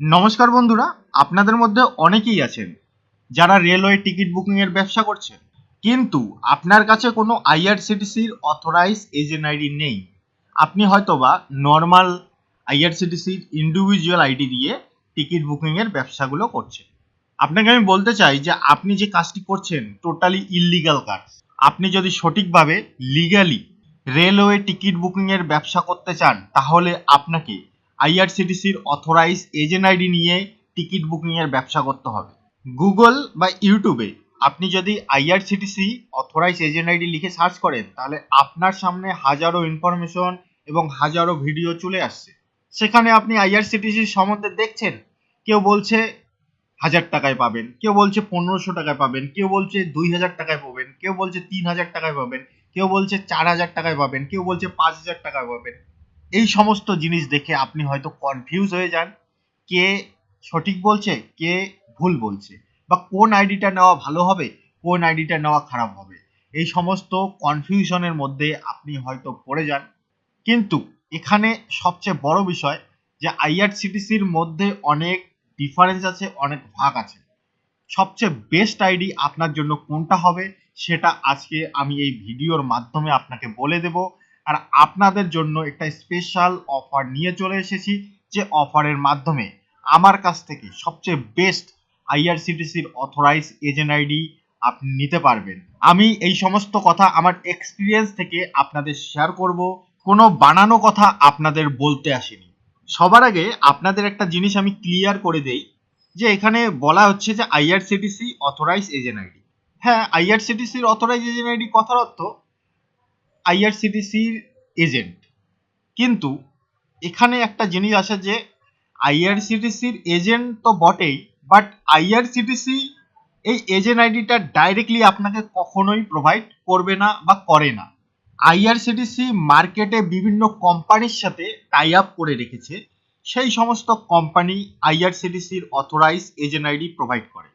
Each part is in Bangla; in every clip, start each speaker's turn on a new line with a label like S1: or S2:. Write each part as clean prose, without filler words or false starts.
S1: নমস্কার বন্ধুরা, আপনাদের মধ্যে অনেকেই আছেন যারা রেলওয়ে টিকিট বুকিং এর ব্যবসা করছেন, কিন্তু আপনার কাছে কোনো আইআরসিটিসির অথরাইজ এজেন্ট আইডি নেই। আপনি হয়তোবা নর্মাল আইআরসিটিসির ইন্ডিভিজুয়াল আইডি দিয়ে টিকিট বুকিং এর ব্যবসাগুলো করছেন। আপনাকে আমি বলতে চাই যে আপনি যে কাজটি করছেন টোটালি ইললিগাল কাজ। আপনি যদি সঠিকভাবে লিগালি রেলওয়ে টিকিট বুকিং এর ব্যবসা করতে চান, তাহলে আপনাকে আইআরসিটিসির অথরাইজ এজেন্ট আইডি নিয়ে টিকিট বুকিং এর ব্যবসা করতে হবে। গুগল বা ইউটিউবে আপনি যদি আইআরসিটিসি অথরাইজ এজেন্ট আইডি লিখে সার্চ করেন, তাহলে আপনার সামনে হাজারো ইনফরমেশন এবং হাজারো ভিডিও চলে আসছে। সেখানে আপনি আইআরসিটিসির সম্বন্ধে দেখছেন, কেউ বলছে 1000 টাকায় পাবেন, কেউ বলছে 1500 টাকায় পাবেন, কেউ বলছে 2000 টাকায় পাবেন, কেউ বলছে 3000 টাকায় পাবেন, কেউ বলছে 4000 টাকায় পাবেন, কেউ বলছে 5000 টাকায় পাবেন। এই সমস্ত জিনিস দেখে আপনি হয়তো কনফিউজ হয়ে যান, কে সঠিক বলছে কে ভুল বলছে, বা কোন আইডিটা নেওয়া ভালো হবে কোন আইডিটা নেওয়া খারাপ হবে। এই সমস্ত কনফিউশনের মধ্যে আপনি হয়তো পড়ে যান। কিন্তু এখানে সবচেয়ে বড় বিষয় যে আইআরসিটিসির মধ্যে অনেক ডিফারেন্স আছে, অনেক ভাগ আছে। সবচেয়ে বেস্ট আইডি আপনার জন্য কোনটা হবে সেটা আজকে আমি এই ভিডিওর মাধ্যমে আপনাকে বলে দেব। আর আপনাদের জন্য একটা স্পেশাল অফার নিয়ে চলে এসেছি, যে অফারের মাধ্যমে আমার কাছ থেকে সবচেয়ে বেস্ট আইআরসিটিসির অথরাইজ এজেন্ট আইডি আপনি নিতে পারবেন। আমি এই সমস্ত কথা আমার এক্সপিরিয়েন্স থেকে আপনাদের শেয়ার করব, কোনো বানানো কথা আপনাদের বলতে আসেনি। সবার আগে আপনাদের একটা জিনিস আমি ক্লিয়ার করে দেই, যে এখানে বলা হচ্ছে যে আইআরসিটিসি অথরাইজ এজেন্ট আইডি। হ্যাঁ, আইআরসিটিসির অথরাইজ এজেন্ট আইডি কথার অর্থ আইআরসিটিসির এজেন্ট। কিন্তু এখানে একটা জিনিস আসে যে আইআরসিটিসির এজেন্ট তো বটেই, বাট আইআরসিটিসি এই এজেন্ট আইডিটা ডাইরেক্টলি আপনাকে কখনোই প্রোভাইড করবে না বা করে না। আইআরসিটিসি মার্কেটে বিভিন্ন কোম্পানির সাথে টাই আপ করে রেখেছে, সেই সমস্ত কোম্পানি আইআরসিটিসির অথরাইজ এজেন্ট আইডি প্রোভাইড করে।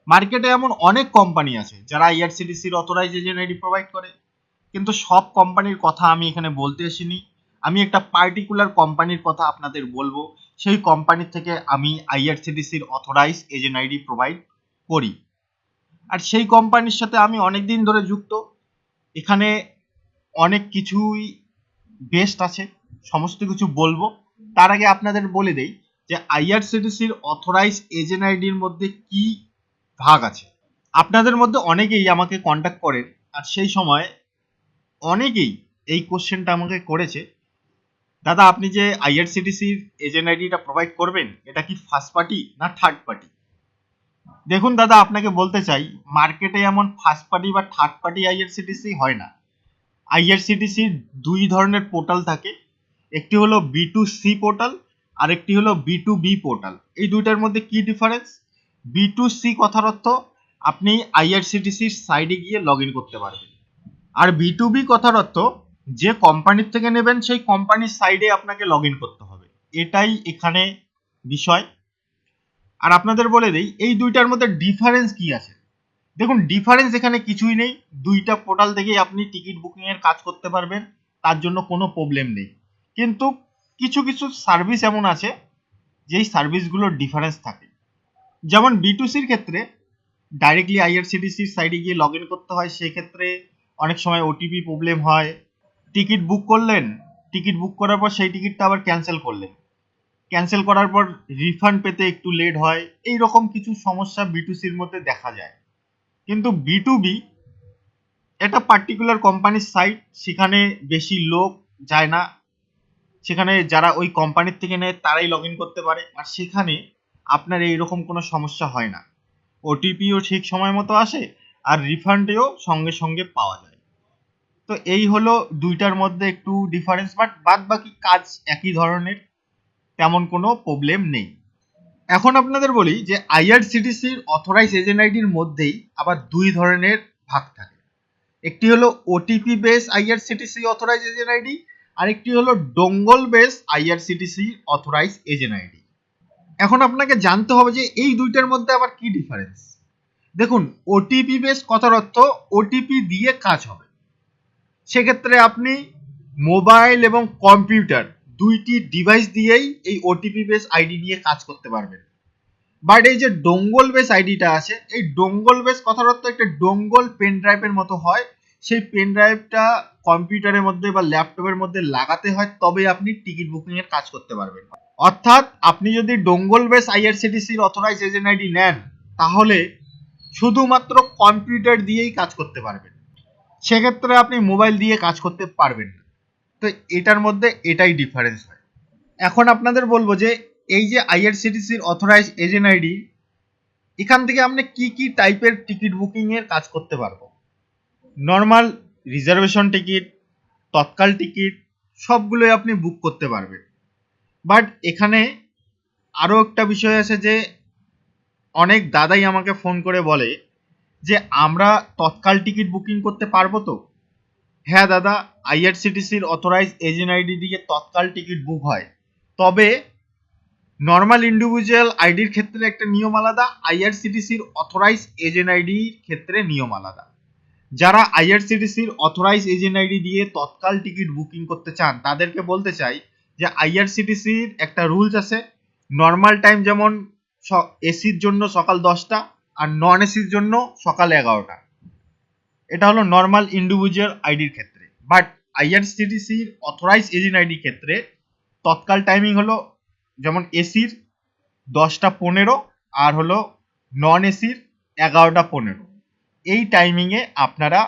S1: মার্কেটে এমন অনেক কোম্পানি আছে যারা আইআরসিটিসির অথরাইজ এজেন্ট আইডি প্রোভাইড করে, কিন্তু সব কোম্পানির কথা আমি এখানে বলতে আসিনি। আমি একটা পার্টিকুলার কোম্পানির কথা আপনাদের বলবো, সেই কোম্পানির থেকে আমি আইআরসিটিসির অথরাইজ এজেন্ট আইডি প্রোভাইড করি। আর সেই কোম্পানির সাথে আমি অনেক দিন ধরে যুক্ত। এখানে অনেক কিছুই বেস্ট আছে, সমস্ত কিছু বলবো। তার আগে আপনাদের বলে দেই যে আইআরসিটিসির অথরাইজ এজেন্ট আইডির মধ্যে কি ভাগ আছে। আপনাদের মধ্যে অনেকেই আমাকে কন্ট্যাক্ট করেন, আর সেই সময় অনেকেই এই কোশ্চেনটা আমাকে করেছে, দাদা আপনি যে আইআরসিটিসির এজেন্ট আইডিটা প্রোভাইড করবেন, এটা কি ফার্স্ট পার্টি না থার্ড পার্টি? দেখুন দাদা, আপনাকে বলতে চাই, মার্কেটে এমন ফার্স্ট পার্টি বা থার্ড পার্টি আইআরসিটিসি হয় না। আইআরসিটিসির দুই ধরনের পোর্টাল থাকে, একটি হলো বি2সি পোর্টাল আর একটি হলো বি2বি পোর্টাল। এই দুইটার মধ্যে কি ডিফারেন্স? বি2সি কথার অর্থ আপনি আইআরসিটিসির সাইডে গিয়ে লগ ইন করতে পারবেন, আর বি2বি কথার অর্থ যে কোম্পানির থেকে নেবেন সেই কোম্পানির সাইডে আপনাকে লগ ইন করতে হবে। এটাই এখানে বিষয়। আর আপনাদের বলে দেই এই দুইটার মধ্যে ডিফারেন্স কি আছে। দেখুন, ডিফারেন্স এখানে কিছুই নেই, দুইটা পোর্টাল থেকেই আপনি টিকিট বুকিং এর কাজ করতে পারবেন, তার জন্য কোনো প্রবলেম নেই। কিন্তু কিছু কিছু সার্ভিস এমন আছে যেই সার্ভিসগুলোর ডিফারেন্স থাকে। যেমন বি2সির ক্ষেত্রে ডাইরেক্টলি আইআরসিটিসির সাইডে গিয়ে লগ ইন করতে হয়, সেক্ষেত্রে অনেক সময় ওটিপি প্রবলেম হয়। টিকিট বুক করলেন, টিকিট বুক করার পর সেই টিকিটটা আবার ক্যান্সেল করলেন, ক্যান্সেল করার পর রিফান্ড পেতে একটু লেট হয়। এই রকম কিছু সমস্যা বি2সির মধ্যে দেখা যায়। কিন্তু বি2বি একটা পার্টিকুলার কোম্পানির সাইট, সেখানে বেশি লোক যায় না, সেখানে যারা ওই কোম্পানির থেকে নেয় তারাই লগ ইন করতে পারে, আর সেখানে আপনার এইরকম কোনো সমস্যা হয় না। ওটিপিও ঠিক সময় মতো আসে, আর রিফান্ডেও সঙ্গে সঙ্গে পাওয়া যায়। তো এই হলো দুইটার মধ্যে একটু ডিফারেন্স, বাট বাদ বাকি কাজ একই ধরনের, তেমন কোনো প্রবলেম নেই। এখন আপনাদের বলি যে আইআরসিটিসির অথরাইজ এজেন্ট আইডির মধ্যেই আবার দুই ধরনের ভাগ থাকে। একটি হলো OTP base IRCTC authorise agent ID, আর একটি হলো dongle base IRCTC authorise agent ID. এখন আপনাকে জানতে হবে যে এই দুইটার মধ্যে আবার কি ডিফারেন্স। দেখুন, ওটিপি বেস কথার অর্থ ওটিপি দিয়ে কাজ হবে। সেক্ষেত্রে আপনি মোবাইল এবং কম্পিউটার দুইটি ডিভাইস দিয়েই এই ওটিপি বেস আইডি নিয়ে কাজ করতে পারবেন। বাট এই যে ডোঙ্গল বেস আইডিটা আছে, এই ডোঙ্গল বেস কথার অর্থ একটা ডোঙ্গল পেন ড্রাইভের মতো হয়, সেই পেন ড্রাইভটা কম্পিউটারের মধ্যে বা ল্যাপটপের মধ্যে লাগাতে হয়, তবে আপনি টিকিট বুকিং এর কাজ করতে পারবেন। অর্থাৎ আপনি যদি ডোঙ্গল বেস আইআরসিটিসির অথরাইজ এজেন্ট আইডি নেন, তাহলে শুধুমাত্র কম্পিউটার দিয়েই কাজ করতে পারবেন, সেক্ষেত্রে আপনি মোবাইল দিয়ে কাজ করতে পারবেন না। তো এটার মধ্যে এটাই ডিফারেন্স হয়। এখন আপনাদের বলবো যে এই যে আইআরসিটিসির অথরাইজ এজেন্ট আইডি, এখান থেকে আপনি কি কি টাইপের টিকিট বুকিং এর কাজ করতে পারবো। নর্মাল রিজার্ভেশন টিকিট, তৎকাল টিকিট, সবগুলোই আপনি বুক করতে পারবেন। বাট এখানে আরও একটা বিষয় আছে যে অনেক দাদাই আমাকে ফোন করে বলে যে আমরা তৎকাল টিকিট বুকিং করতে পারবো তো। হ্যাঁ দাদা, আইআরসিটিসির অথরাইজ এজেন্ট আইডি দিয়ে তৎকাল টিকিট বুক হয়, তবে নর্মাল ইন্ডিভিজুয়াল আইডির ক্ষেত্রে একটা নিয়ম আলাদা, আইআরসিটিসির অথরাইজ এজেন্ট আইডির ক্ষেত্রে নিয়ম আলাদা। যারা আইআরসিটিসির অথরাইজ এজেন্ট আইডি দিয়ে তৎকাল টিকিট বুকিং করতে চান, তাদেরকে বলতে চাই যে আইআরসিটিসির একটা রুলস আছে, নর্মাল টাইম যেমন এসির জন্য সকাল 10টা আর নন এসির জন্য সকাল 11টা, এটা হলো নর্মাল ইন্ডিভিজুয়াল আইডির ক্ষেত্রে। বাট আইআরসিটিসির অথরাইজ এজেন্ট আইডির ক্ষেত্রে তৎকাল টাইমিং হলো যেমন এসির 10টা 15 আর হলো নন এসির 11টা 15। এই টাইমিংয়ে আপনারা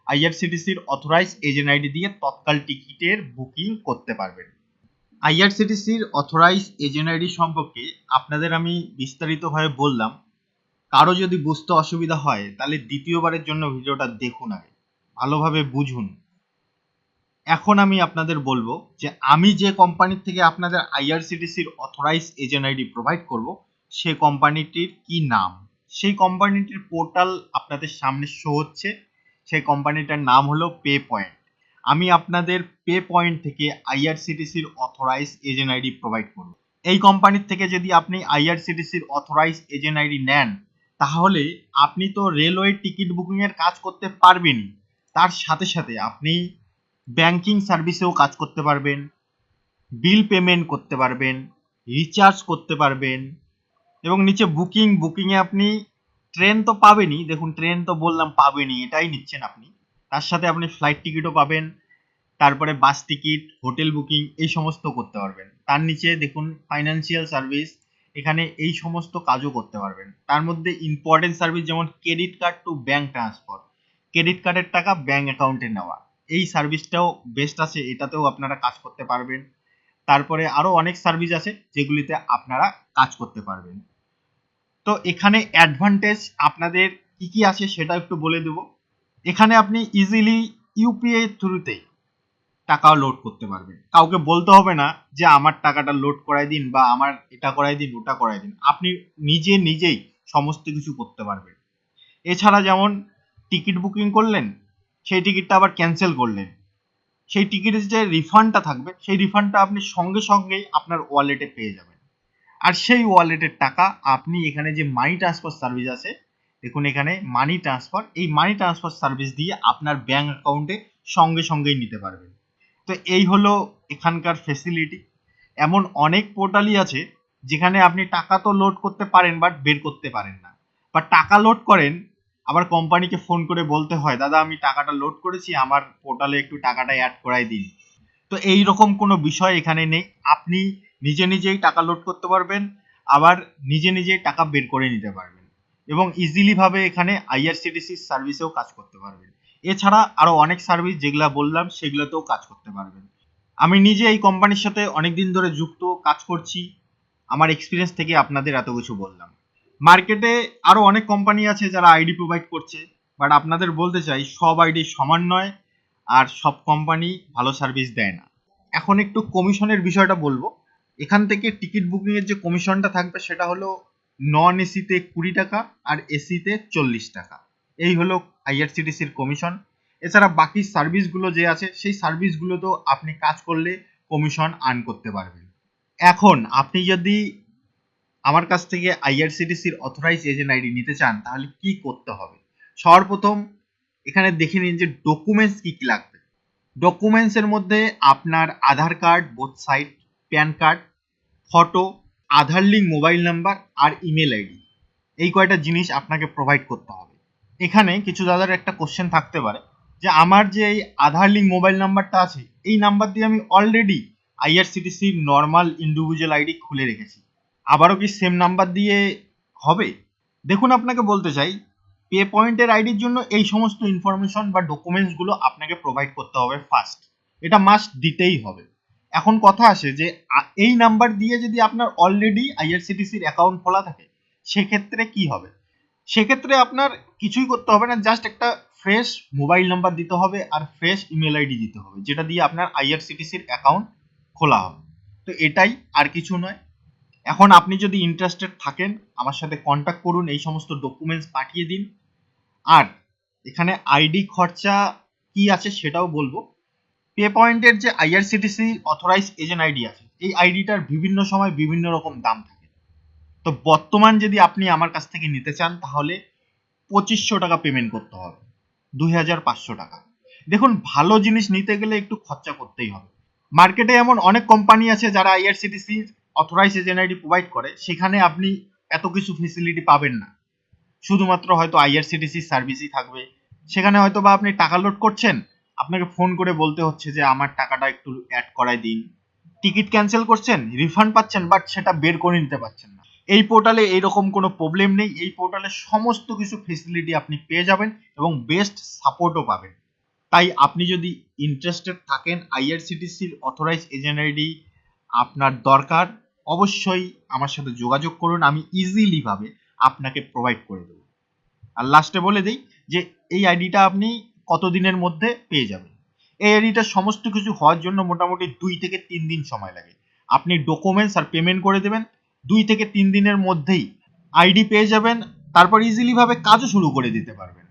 S1: আইআরসিটিসির অথরাইজ এজেন্ট আইডি দিয়ে তৎকাল টিকিটের বুকিং করতে পারবেন। আইআরসিটিসির অথরাইজ এজেন্ট আইডি সম্পর্কে আপনাদের আমি বিস্তারিতভাবে বললাম। কারো যদি বুঝতে অসুবিধা হয় তাহলে দ্বিতীয়বারের জন্য ভিডিওটা দেখুন, আগে ভালোভাবে বুঝুন। এখন আমি আপনাদের বলবো যে আমি যে কোম্পানির থেকে আপনাদের আইআরসিটিসির অথরাইজ এজেন্ট আইডি প্রোভাইড করব, সে কোম্পানিটির কি নাম। সেই কোম্পানিটির পোর্টাল আপনাদের সামনে শো হচ্ছে, সেই কোম্পানিটার নাম হলো পে পয়েন্ট। আমি আপনাদের পে পয়েন্ট থেকে আইআরসিটিসির অথরাইজ এজেন্ট আইডি প্রোভাইড করব। এই কোম্পানির থেকে যদি আপনি আইআরসিটিসির অথরাইজ এজেন্ট আইডি নেন, তাহলে আপনি তো রেলওয়ে টিকিট বুকিং এর কাজ করতে পারবেনই, তার সাথে সাথে আপনি ব্যাংকিং সার্ভিসেও কাজ করতে পারবেন, বিল পেমেন্ট করতে পারবেন, রিচার্জ করতে পারবেন, এবং নিচে বুকিংয়ে আপনি ট্রেন তো পাবেনই, দেখুন ট্রেন তো বললাম পাবেনই, এটাই নিচ্ছেন আপনি, তার সাথে আপনি ফ্লাইট টিকিটও পাবেন, তারপরে বাস টিকিট, হোটেল বুকিং, এই সমস্ত করতে পারবেন। তার নিচে দেখুন ফাইন্যান্সিয়াল সার্ভিস, এখানে এই সমস্ত কাজও করতে পারবেন। তার মধ্যে ইম্পর্টেন্ট সার্ভিস যেমন credit card to bank transfer, credit কার্ডের টাকা ব্যাংক অ্যাকাউন্টে নেওয়া, এই সার্ভিসটাও বেস্ট আছে, এটাতেও আপনারা কাজ করতে পারবেন। তারপরে আরো অনেক সার্ভিস আছে যেগুলিতে আপনারা কাজ করতে পারবেন। তো এখানে অ্যাডভান্টেজ আপনাদের কি কি আছে সেটা একটু বলে দেব। এখানে আপনি ইজিলি ইউপিআই থ্রুতে টাকা লোড করতে পারবেন, কাউকে বলতে হবে না যে আমার টাকাটা লোড করাই দিন বা আমার এটা করাই দিন ওটা করাই দিন, আপনি নিজেই সমস্ত কিছু করতে পারবেন। এছাড়া যেমন টিকিট বুকিং করলেন, সেই টিকিটটা আবার ক্যান্সেল করলেন, সেই টিকিটের যে রিফান্ডটা থাকবে সেই রিফান্ডটা আপনি সঙ্গে সঙ্গেই আপনার ওয়ালেটে পেয়ে যাবেন। আর সেই ওয়ালেটের টাকা আপনি এখানে যে মানি ট্রান্সফার সার্ভিস আছে, দেখুন এখানে মানি ট্রান্সফার, এই মানি ট্রান্সফার সার্ভিস দিয়ে আপনার ব্যাংক অ্যাকাউন্টে সঙ্গে সঙ্গেই নিতে পারবেন। তো এই হলো এখানকার ফেসিলিটি। এমন অনেক পোর্টালই আছে যেখানে আপনি টাকা তো লোড করতে পারেন বাট বের করতে পারেন না, বা টাকা লোড করেন আবার কোম্পানিকে ফোন করে বলতে হয় দাদা আমি টাকাটা লোড করেছি, আমার পোর্টালে একটু টাকাটা অ্যাড করাই দিন। তো এই রকম কোনো বিষয় এখানে নেই, আপনি নিজেই টাকা লোড করতে পারবেন, আবার নিজেই টাকা বের করে নিতে পারবেন, এবং ইজিলি ভাবে এখানে আইআরসিটিসি সার্ভিসেও কাজ করতে পারবেন। এছাড়া আরো অনেক সার্ভিস যেগুলা বললাম সেগুলোতেও কাজ করতে পারবেন। আমি নিজে এই কোম্পানির সাথে অনেকদিন ধরে যুক্ত, কাজ করছি, আমার এক্সপিরিয়েন্স থেকে আপনাদের এত কিছু বললাম। মার্কেটে আরো অনেক কোম্পানি আছে যারা আইডি প্রোভাইড করছে, বাট আপনাদের বলতে চাই সব আইডি সমান নয়, আর সব কোম্পানি ভালো সার্ভিস দেয় না। এখন একটু কমিশনের বিষয়টা বলবো। এখান থেকে টিকিট বুকিং এর যে কমিশনটা থাকবে সেটা হলো নন এসিতে 20 টাকা আর এসিতে 40 টাকা, এই হলো আইআরসিটিসির কমিশন। এছাড়া বাকি সার্ভিসগুলো যে আছে সেই সার্ভিসগুলোতেও আপনি কাজ করলে কমিশন আর্ন করতে পারবেন। এখন আপনি যদি আমার কাছ থেকে আইআরসিটিসির অথরাইজ এজেন্ট আইডি নিতে চান তাহলে কি করতে হবে। সবার প্রথম এখানে দেখে নিন যে ডকুমেন্টস কি কি লাগবে। ডকুমেন্টস এর মধ্যে আপনার Aadhaar card both side, PAN card, photo, Aadhaar link mobile number আর ইমেল আইডি, এই কয়টা জিনিস আপনাকে প্রোভাইড করতে হবে। এখানে কিছু দাদার একটা কোশ্চেন থাকতে পারে যে আমার যে এই আধার লিঙ্ক মোবাইল নাম্বারটা আছে, এই নাম্বার দিয়ে আমি অলরেডি আইআরসিটিসির নর্মাল ইন্ডিভিজুয়াল আইডি খুলে রেখেছি, আবারও কি সেম নাম্বার দিয়ে হবে? দেখুন, আপনাকে বলতে চাই, পে পয়েন্টের আইডির জন্য এই সমস্ত ইনফরমেশন বা ডকুমেন্টসগুলো আপনাকে প্রোভাইড করতে হবে ফার্স্ট, এটা মাস্ট দিতেই হবে। এখন কথা আসে যে এই নাম্বার দিয়ে যদি আপনার অলরেডি আইআরসিটিসির অ্যাকাউন্ট খোলা থাকে, সেক্ষেত্রে কি হবে? সেক্ষেত্রে আপনার কিছুই করতে হবে না, জাস্ট একটা ফ্রেশ মোবাইল নাম্বার দিতে হবে আর ফ্রেশ ইমেল আইডি দিতে হবে, যেটা দিয়ে আপনার আইআরসিটিসির অ্যাকাউন্ট খোলা হবে। তো এটাই, আর কিছু নয়। এখন আপনি যদি ইন্টারেস্টেড থাকেন, আমার সাথে কন্ট্যাক্ট করুন, এই সমস্ত ডকুমেন্টস পাঠিয়ে দিন। আর এখানে আইডি খরচা কি আছে সেটাও বলবো। পে পয়েন্টের যে আইআরসিটিসি অথরাইজ এজেন্ট আইডি আছে, এই আইডিটার বিভিন্ন সময় বিভিন্ন রকম দাম থাকে। তো বর্তমান যদি আপনি আমার কাছ থেকে নিতে চান, তাহলে 2500 টাকা পেমেন্ট করতে হবে, 2500 টাকা। দেখুন, ভালো জিনিস নিতে গেলে একটু খরচা করতেই হবে। মার্কেটে এমন অনেক কোম্পানি আছে যারা আইআরসিটিসির অথরাইজ এজেন্ট আইডি প্রোভাইড করে, সেখানে আপনি এত কিছু ফেসিলিটি পাবেন না। শুধুমাত্র হয়তো আইআরসিটিসির সার্ভিসই থাকবে, সেখানে হয়তো বা আপনি টাকা লোড করছেন, আপনাকে ফোন করে বলতে হচ্ছে যে আমার টাকাটা একটু অ্যাড করায় দিন। টিকিট ক্যান্সেল করছেন, রিফান্ড পাচ্ছেন, বাট সেটা বের করে নিতে পারছেন না। এই পোর্টালে এইরকম কোনো প্রবলেম নেই, এই পোর্টালে সমস্ত কিছু ফেসিলিটি আপনি পেয়ে যাবেন এবং বেস্ট সাপোর্টও পাবেন। তাই আপনি যদি ইন্টারেস্টেড থাকেন, আইআরসিটিসির অথরাইজ এজেন্ট আইডি আপনার দরকার, অবশ্যই আমার সাথে যোগাযোগ করুন, আমি ইজিলি ভাবে আপনাকে প্রোভাইড করে দেবো। আর লাস্টে বলে দিই যে এই আইডিটা আপনি কতদিনের মধ্যে পেয়ে যাবেন। এই আইডিটা সমস্ত কিছু হওয়ার জন্য মোটামুটি 2 থেকে 3 দিন সময় লাগে। আপনি ডকুমেন্টস আর পেমেন্ট করে দেবেন, 2 থেকে 3 দিনের মধ্যেই আইডি পেয়ে যাবেন, তারপর ইজিলি ভাবে কাজও শুরু করে দিতে পারবেন।